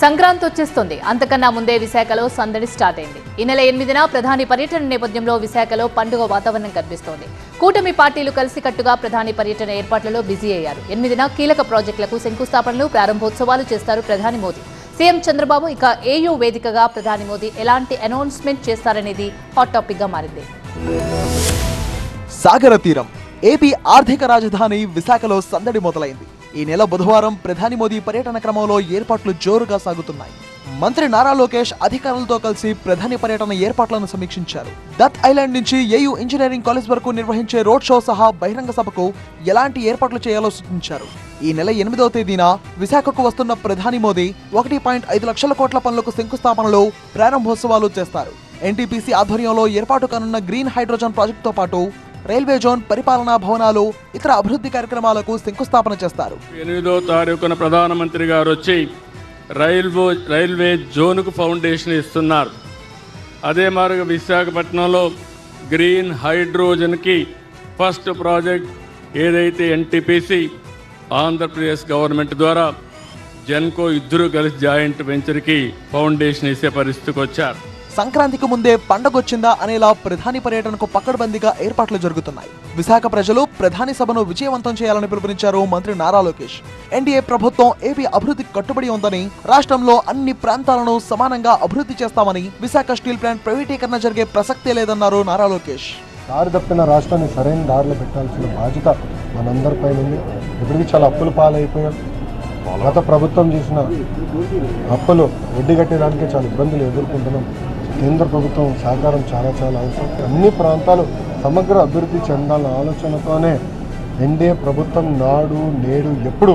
సంక్రాంతి వచ్చేస్తుంది. అంతకన్నా ముందే విశాఖలో సందడి స్టార్ట్ అయింది. ఈ నెల 8న ప్రధాని పర్యటన నేపథ్యంలో విశాఖలో పండుగ వాతావరణం కనిపిస్తోంది. కూటమి పార్టీలు కలిసికట్టుగా ప్రధాని పర్యటన ఏర్పాట్లలో బిజీ అయ్యారు. 8న కీలక ప్రాజెక్టులకు శంకుస్థాపనలు, ప్రారంభోత్సవాలు చేస్తారు ప్రధాని మోదీ. సీఎం చంద్రబాబు ఇక ఏయూ వేదికగా ప్రధాని మోదీ ఎలాంటి అనౌన్స్మెంట్ చేస్తారనేది హాట్ టాపిక్ గా మారింది. సాగర తీరం ఏపీ ఆర్థిక రాజధాని విశాఖలో సందడి మొదలైంది. ఈ నెల బుధవారం ప్రధాని మోదీ పర్యటన క్రమంలో ఏర్పాట్లు జోరుగా సాగుతున్నాయి. మంత్రి నారా లోకేష్ అధికారులతో కలిసి ప్రధాని పర్యటన ఏర్పాట్లను సమీక్షించారు. దత్ ఐలాండ్ నుంచి ఏయూ ఇంజనీరింగ్ కాలేజ్ వరకు నిర్వహించే రోడ్ షో సహా బహిరంగ సభకు ఎలాంటి ఏర్పాట్లు చేయాలో సూచించారు. ఈ నెల 8వ తేదీన విశాఖకు వస్తున్న ప్రధాని మోదీ 1.5 లక్షల కోట్ల పనులకు శంకుస్థాపనలు, ప్రారంభోత్సవాలు చేస్తారు. ఎన్టీపీసీ ఆధ్వర్యంలో ఏర్పాటు కానున్న గ్రీన్ హైడ్రోజన్ ప్రాజెక్టుతో పాటు రైల్వే జోన్, పరిపాలనా భవనాలు, ఇతర అభివృద్ధి కార్యక్రమాలకు శంకుస్థాపన చేస్తారు. 8వ తారీఖున ప్రధానమంత్రి గారు వచ్చి రైల్వే జోన్కు ఫౌండేషన్ ఇస్తున్నారు. అదే మాదిరిగా విశాఖపట్నంలో గ్రీన్ హైడ్రోజన్కి ఫస్ట్ ప్రాజెక్ట్ ఏదైతే ఎన్టీపీసీ, ఆంధ్రప్రదేశ్ గవర్నమెంట్ ద్వారా జెన్కో ఇద్దరు కలిసి జాయింట్ వెంచర్కి ఫౌండేషన్ ఇచ్చే పరిస్థితికి వచ్చారు. సంక్రాంతికి ముందే పండగొచ్చిందా అనేలా ప్రధాని పర్యటనకు పకడ్బందీగా ఏర్పాట్లు జరుగుతున్నాయి. విశాఖ ప్రజలు ప్రధాని సభను విజయవంతం చేయాలని పిలుపునిచ్చారు మంత్రి నారా లోకేష్. ఎన్డీఏ ప్రభుత్వం ఏపీ అభివృద్ధికి కట్టుబడి ఉందని, రాష్ట్రంలో అన్ని ప్రాంతాలను సమానంగా అభివృద్ధి చేస్తామని, విశాఖ స్టీల్ ప్లాంట్ ప్రైవేటీకరణ జరిగే ప్రసక్తే లేదన్నారు నారా లోకేష్. దారి తప్పిన రాష్ట్రాన్ని సరైన దారిలో పెట్టాల్సిన బాధ్యత మనందరిపై ఉంది. ఇప్పటికీ చాలా అప్పుల పాలైపోయాం. గత ప్రభుత్వం చేసిన అప్పులు వడ్డీ కట్టేదానికే చాలా ఇబ్బందులు ఎదుర్కొంటున్నాం. కేంద్ర ప్రభుత్వం సహకారం చాలా అవసరం. అన్ని ప్రాంతాలు సమగ్ర అభివృద్ధి చెందాలన్న ఆలోచనతోనే ఎన్డీఏ ప్రభుత్వం నాడు నేడు ఎప్పుడు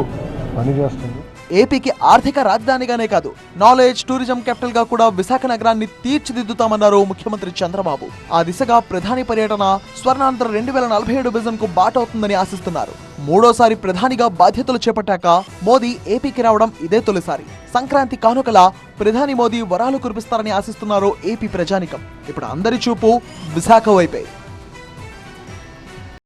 పనిచేస్తుంది. ఏపీకి ఆర్థిక రాజధానిగానే కాదు, నాలెడ్జ్, టూరిజం క్యాపిటల్ గా కూడా విశాఖ నగరాన్ని తీర్చిదిద్దుతామన్నారు ముఖ్యమంత్రి చంద్రబాబు. ఆ దిశగా ప్రధాని పర్యటన స్వర్ణాంధ్ర 2047 విజన్ కు బాటవుతుందని ఆశిస్తున్నారు. మూడోసారి ప్రధానిగా బాధ్యతలు చేపట్టాక మోదీ ఏపీకి రావడం ఇదే తొలిసారి. సంక్రాంతి కానుకల ప్రధాని మోదీ వరాలు కురిపిస్తారని ఆశిస్తున్నారు ఏపీ ప్రజానికం. ఇప్పుడు అందరి చూపు విశాఖ వైపే.